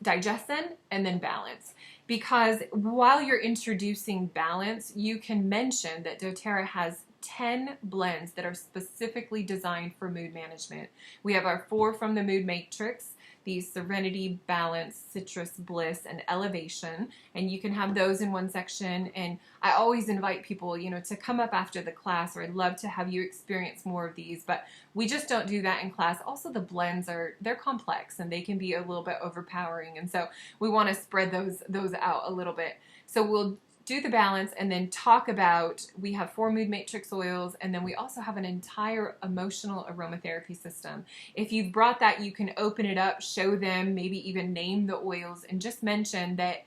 Digestin and then Balance, because while you're introducing Balance, you can mention that doTERRA has 10 blends that are specifically designed for mood management. We have our 4 from the Mood Matrix, these Serenity, Balance, Citrus, Bliss, and Elevation, and you can have those in one section. And I always invite people, to come up after the class, or I'd love to have you experience more of these, but we just don't do that in class. Also, the blends they're complex and they can be a little bit overpowering, and so we want to spread those out a little bit. So we'll do the balance and then talk about, we have 4 mood matrix oils, and then we also have an entire emotional aromatherapy system. If you've brought that, you can open it up, show them, maybe even name the oils, and just mention that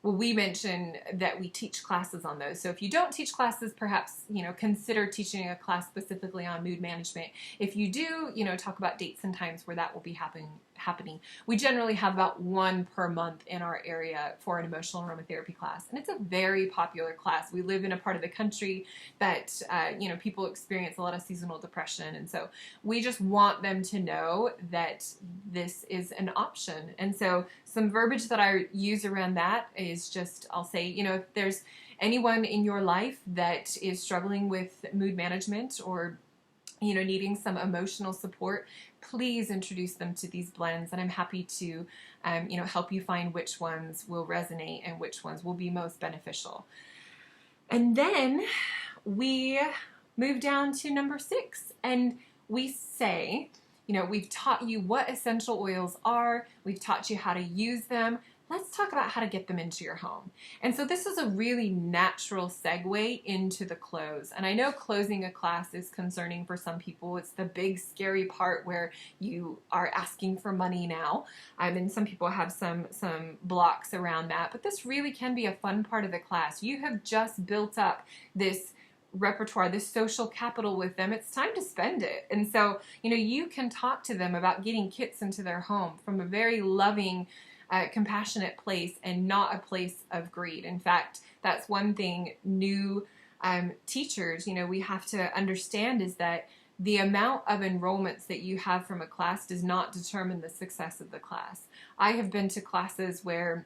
we mention that we teach classes on those. So if you don't teach classes, perhaps, consider teaching a class specifically on mood management. If you do, talk about dates and times where that will be happening. We generally have about 1 per month in our area for an emotional aromatherapy class, and it's a very popular class. We live in a part of the country that, people experience a lot of seasonal depression, and so we just want them to know that this is an option. And so some verbiage that I use around that is just, I'll say, if there's anyone in your life that is struggling with mood management or needing some emotional support, please introduce them to these blends, and I'm happy to help you find which ones will resonate and which ones will be most beneficial. And then we move down to number 6, and we say, we've taught you what essential oils are, we've taught you how to use them. Let's talk about how to get them into your home. And so this is a really natural segue into the close. And I know closing a class is concerning for some people. It's the big scary part where you are asking for money now. And some people have some blocks around that. But this really can be a fun part of the class. You have just built up this repertoire, this social capital with them. It's time to spend it. And so, you can talk to them about getting kits into their home from a very loving, compassionate place and not a place of greed. In fact, that's one thing new teachers, we have to understand, is that the amount of enrollments that you have from a class does not determine the success of the class. I have been to classes where,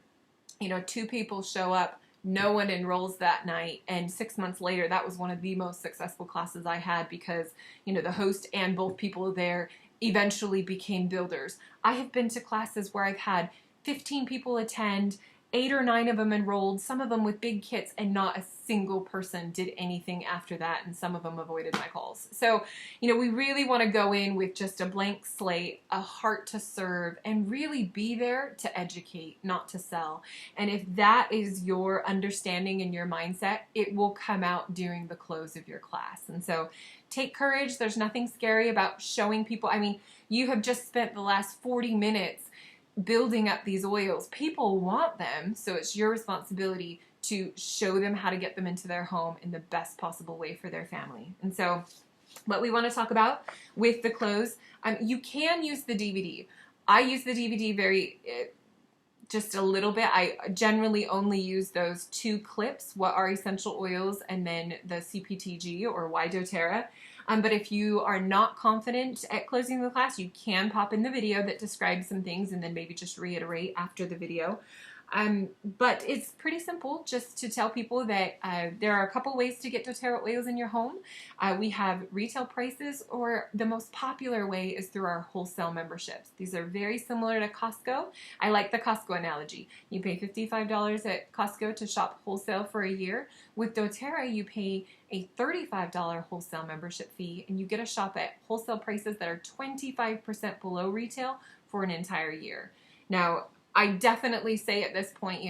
2 people show up, no one enrolls that night, and 6 months later, that was one of the most successful classes I had because, the host and both people there eventually became builders. I have been to classes where I've had 15 people attend, 8 or 9 of them enrolled, some of them with big kits, and not a single person did anything after that, and some of them avoided my calls. So, we really want to go in with just a blank slate, a heart to serve, and really be there to educate, not to sell. And if that is your understanding and your mindset, it will come out during the close of your class. And so take courage. There's nothing scary about showing people. I mean, you have just spent the last 40 minutes building up these oils. People want them, so it's your responsibility to show them how to get them into their home in the best possible way for their family. And so what we want to talk about with the close, you can use the DVD. I use the DVD just a little bit. I generally only use those 2 clips, what are essential oils, and then the CPTG or why doTERRA. But if you are not confident at closing the class, you can pop in the video that describes some things and then maybe just reiterate after the video. But it's pretty simple, just to tell people that there are a couple ways to get doTERRA oils in your home. We have retail prices, or the most popular way is through our wholesale memberships. These are very similar to Costco. I like the Costco analogy. You pay $55 at Costco to shop wholesale for a year. With doTERRA, you pay a $35 wholesale membership fee, and you get a shop at wholesale prices that are 25% below retail for an entire year. Now, I definitely say at this point,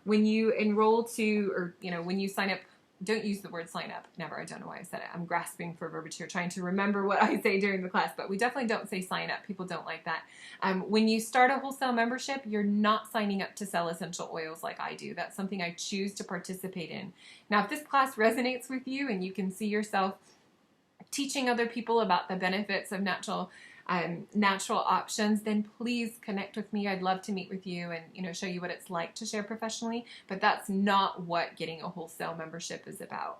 when you enroll to, or, when you sign up, don't use the word sign up. Never. I don't know why I said it. I'm grasping for verbiage here, trying to remember what I say during the class, but we definitely don't say sign up. People don't like that. When you start a wholesale membership, you're not signing up to sell essential oils like I do. That's something I choose to participate in. Now, if this class resonates with you and you can see yourself teaching other people about the benefits of natural options, then please connect with me. I'd love to meet with you and show you what it's like to share professionally, but that's not what getting a wholesale membership is about.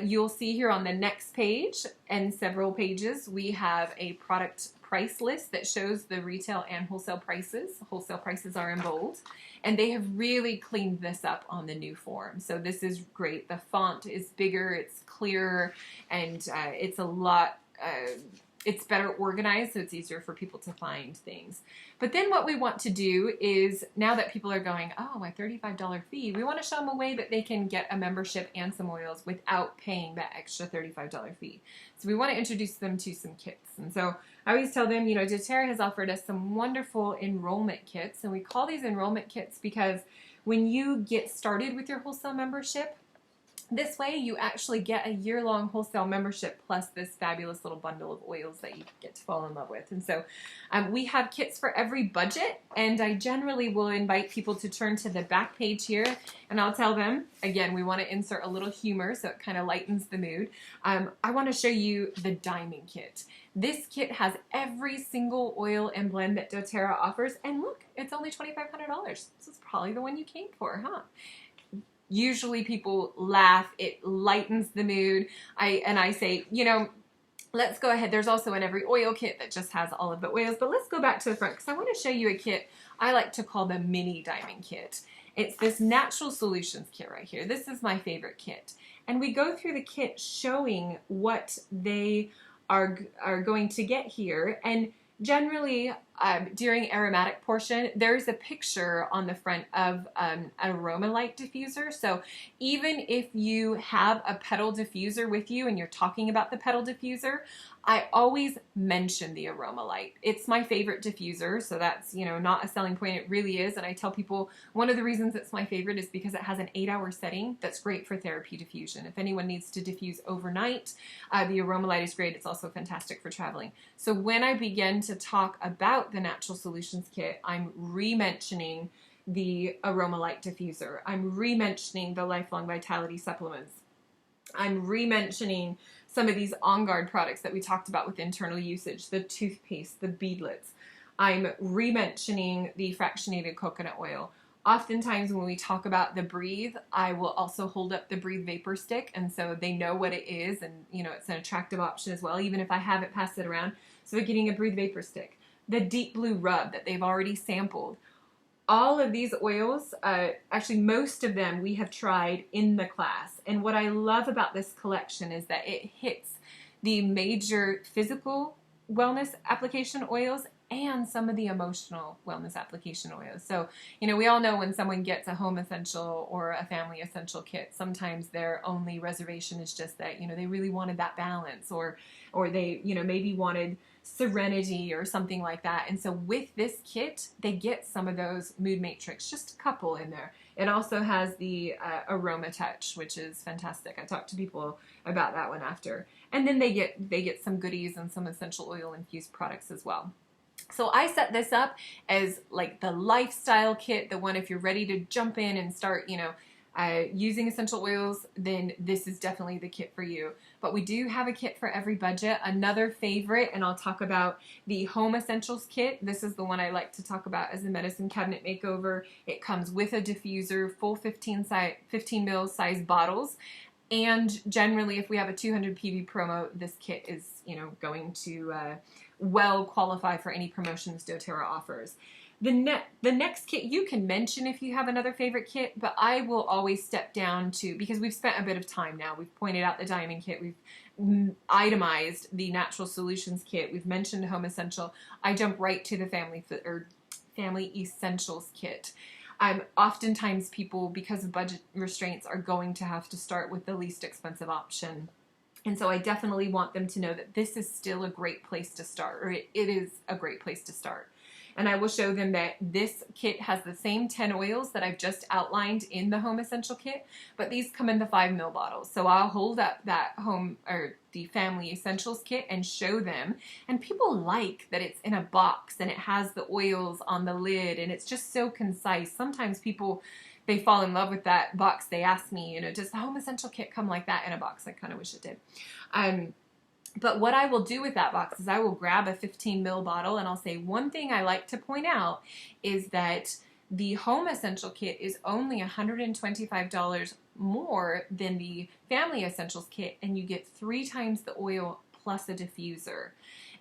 You'll see here on the next page and several pages, we have a product price list that shows the retail and wholesale prices. Wholesale prices are in bold, and they have really cleaned this up on the new form. So this is great. The font is bigger, it's clearer, and it's a lot it's better organized, so it's easier for people to find things. But then what we want to do is, now that people are going, oh, my $35 fee, we want to show them a way that they can get a membership and some oils without paying that extra $35 fee. So we want to introduce them to some kits. And so I always tell them, you know, doTERRA has offered us some wonderful enrollment kits, and we call these enrollment kits because when you get started with your wholesale membership, this way you actually get a year-long wholesale membership plus this fabulous little bundle of oils that you get to fall in love with. And so we have kits for every budget, and I generally will invite people to turn to the back page here, and I'll tell them, again, we want to insert a little humor so it kind of lightens the mood. I want to show you the Diamond Kit. This kit has every single oil and blend that doTERRA offers, and look, it's only $2,500. This is probably the one you came for, huh? Usually people laugh, it lightens the mood. I say, you know, let's go ahead. There's also an every oil kit that just has all of the oils, but let's go back to the front because I want to show you a kit I like to call the mini diamond kit. It's this natural solutions kit right here. This is my favorite kit. And we go through the kit showing what they are going to get here. And generally, during aromatic portion, there's a picture on the front of an aroma light diffuser. So even if you have a petal diffuser with you and you're talking about the petal diffuser, I always mention the aroma light. It's my favorite diffuser, so that's, you know, not a selling point. It really is. And I tell people one of the reasons it's my favorite is because it has an 8-hour setting that's great for therapy diffusion. If anyone needs to diffuse overnight, the aroma light is great. It's also fantastic for traveling. So when I begin to talk about the Natural Solutions Kit, I'm re-mentioning the aroma light diffuser. I'm re-mentioning the Lifelong Vitality supplements. I'm re-mentioning some of these On Guard products that we talked about with internal usage, the toothpaste, the beadlets. I'm re-mentioning the fractionated coconut oil. Oftentimes when we talk about the Breathe, I will also hold up the Breathe Vapor Stick, and so they know what it is, and you know it's an attractive option as well, even if I haven't passed it around. So they're getting a Breathe Vapor Stick. The Deep Blue Rub that they've already sampled. All of these oils, actually most of them we have tried in the class. And what I love about this collection is that it hits the major physical wellness application oils and some of the emotional wellness application oils. So, you know, we all know when someone gets a home essential or a family essential kit, sometimes their only reservation is just that, you know, they really wanted that balance, or they, you know, maybe wanted serenity or something like that. And so with this kit, they get some of those mood matrix, just a couple in there. It also has the aroma touch, which is fantastic. I talked to people about that one after. And then they get some goodies and some essential oil infused products as well. So I set this up as like the lifestyle kit, the one if you're ready to jump in and start, you know, using essential oils, then this is definitely the kit for you. But we do have a kit for every budget. Another favorite, and I'll talk about the Home Essentials kit. This is the one I like to talk about as a medicine cabinet makeover. It comes with a diffuser, full 15 ml size bottles. And generally, if we have a 200 PV promo, this kit is, you know, going to well qualify for any promotions doTERRA offers. The next kit you can mention if you have another favorite kit, but I will always step down to, because we've spent a bit of time now. We've pointed out the Diamond Kit. We've itemized the Natural Solutions Kit. We've mentioned Home Essential. I jump right to the Family Essentials Kit. Oftentimes people, because of budget restraints, are going to have to start with the least expensive option. And so I definitely want them to know that this is still a great place to start, or it is a great place to start. And I will show them that this kit has the same 10 oils that I've just outlined in the Home Essential Kit, but these come in the 5 ml bottles. So I'll hold up that the Family Essentials Kit and show them. And people like that it's in a box and it has the oils on the lid and it's just so concise. Sometimes people, they fall in love with that box. They ask me, you know, does the Home Essential Kit come like that in a box? I kind of wish it did. But what I will do with that box is I will grab a 15 ml bottle and I'll say one thing I like to point out is that the Home Essential Kit is only $125 more than the Family Essentials Kit, and you get 3 times the oil plus a diffuser.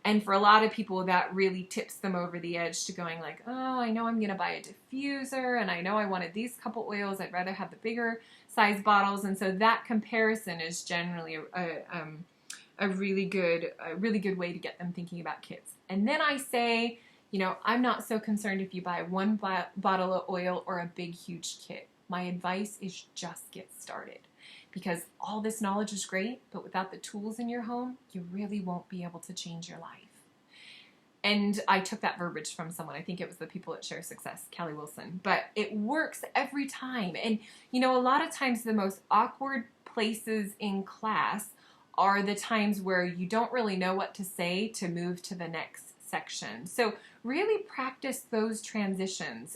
And for a lot of people, that really tips them over the edge to going like, oh, I know I'm going to buy a diffuser, and I know I wanted these couple oils. I'd rather have the bigger size bottles. And so that comparison is generally a really good way to get them thinking about kits. And then I say, you know, I'm not so concerned if you buy one bottle of oil or a big, huge kit. My advice is just get started, because all this knowledge is great, but without the tools in your home, you really won't be able to change your life. And I took that verbiage from someone. I think it was the people at Share Success, Callie Wilson. But it works every time. And, you know, a lot of times the most awkward places in class are the times where you don't really know what to say to move to the next section. So really practice those transitions.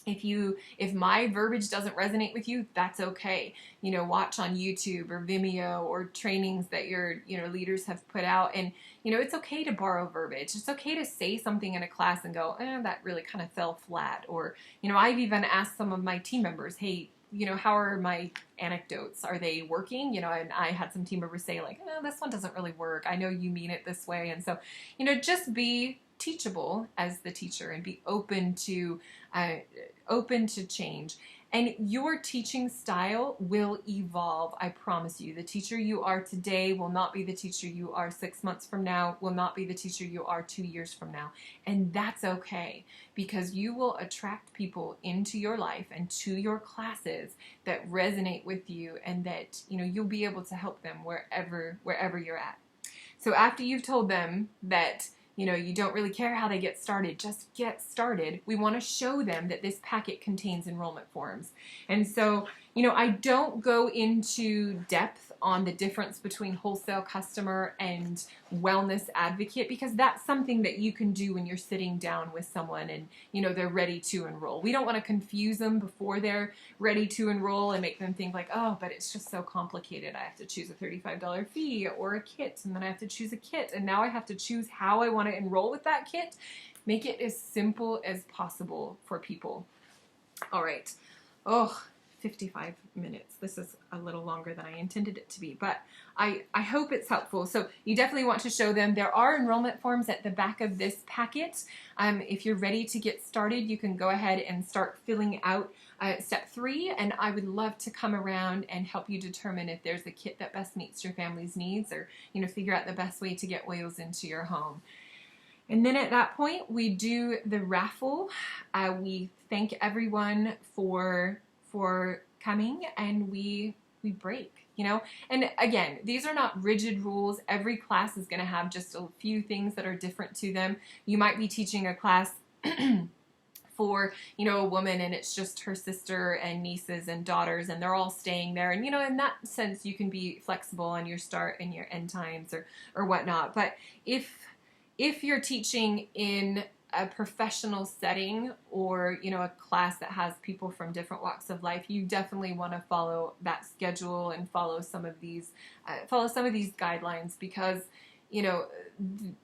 If my verbiage doesn't resonate with you, that's okay. You know, watch on YouTube or Vimeo or trainings that your, you know, leaders have put out. And, you know, it's okay to borrow verbiage. It's okay to say something in a class and go, that really kind of fell flat. Or, you know, I've even asked some of my team members, hey, you know, how are my anecdotes? Are they working? You know, and I had some team members say like, this one doesn't really work. I know you mean it this way. And so, you know, just be teachable as the teacher and be open to change. And your teaching style will evolve, I promise you. The teacher you are today will not be the teacher you are 6 months from now, will not be the teacher you are 2 years from now. And that's okay, because you will attract people into your life and to your classes that resonate with you, and that, you know, you'll be able to help them wherever you're at. So after you've told them that, you know, you don't really care how they get started, just get started, we want to show them that this packet contains enrollment forms. And so, you know, I don't go into depth on the difference between wholesale customer and wellness advocate, because that's something that you can do when you're sitting down with someone and, you know, they're ready to enroll. We don't want to confuse them before they're ready to enroll and make them think like, oh, but it's just so complicated. I have to choose a $35 fee or a kit, and then I have to choose a kit, and now I have to choose how I want to enroll with that kit. Make it as simple as possible for people. All right. 55 minutes. This is a little longer than I intended it to be, but I hope it's helpful. So you definitely want to show them. There are enrollment forms at the back of this packet. If you're ready to get started, you can go ahead and start filling out step 3, and I would love to come around and help you determine if there's a kit that best meets your family's needs, or, you know, figure out the best way to get oils into your home. And then at that point, we do the raffle. We thank everyone for coming, and we break, you know. And again, these are not rigid rules. Every class is going to have just a few things that are different to them. You might be teaching a class for, you know, a woman, and it's just her sister and nieces and daughters, and they're all staying there. And, you know, in that sense, you can be flexible on your start and your end times or whatnot. But if you're teaching in a professional setting, or, you know, a class that has people from different walks of life, you definitely want to follow that schedule and follow some of these guidelines, because, you know,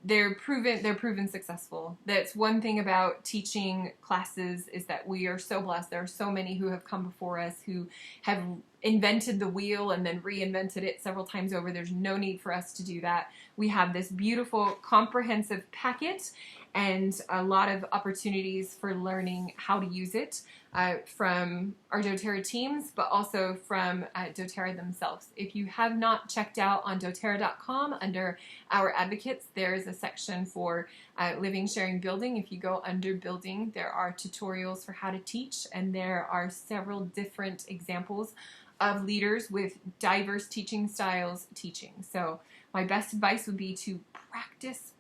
they're proven successful. That's one thing about teaching classes, is that we are so blessed. There are so many who have come before us who have invented the wheel and then reinvented it several times over. There's no need for us to do that. We have this beautiful comprehensive packet and a lot of opportunities for learning how to use it from our doTERRA teams, but also from doTERRA themselves. If you have not checked out on doTERRA.com, under our advocates, there is a section for living, sharing, building. If you go under building, there are tutorials for how to teach, and there are several different examples of leaders with diverse teaching styles teaching. So my best advice would be to practice.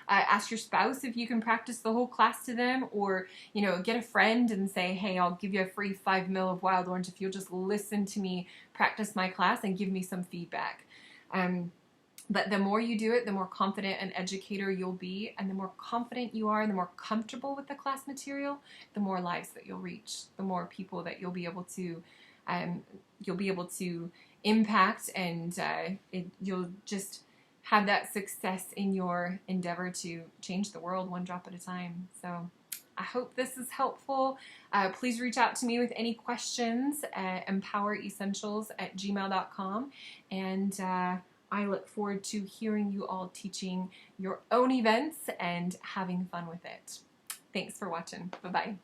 Ask your spouse if you can practice the whole class to them, or, you know, get a friend and say, hey, I'll give you a free 5 ml of wild orange if you'll just listen to me practice my class and give me some feedback. But the more you do it, the more confident an educator you'll be, and the more confident you are, and the more comfortable with the class material, the more lives that you'll reach, the more people that you'll be able to impact, and you'll just have that success in your endeavor to change the world one drop at a time. So I hope this is helpful. Please reach out to me with any questions at empoweressentials@gmail.com, and I look forward to hearing you all teaching your own events and having fun with it. Thanks for watching. Bye-bye.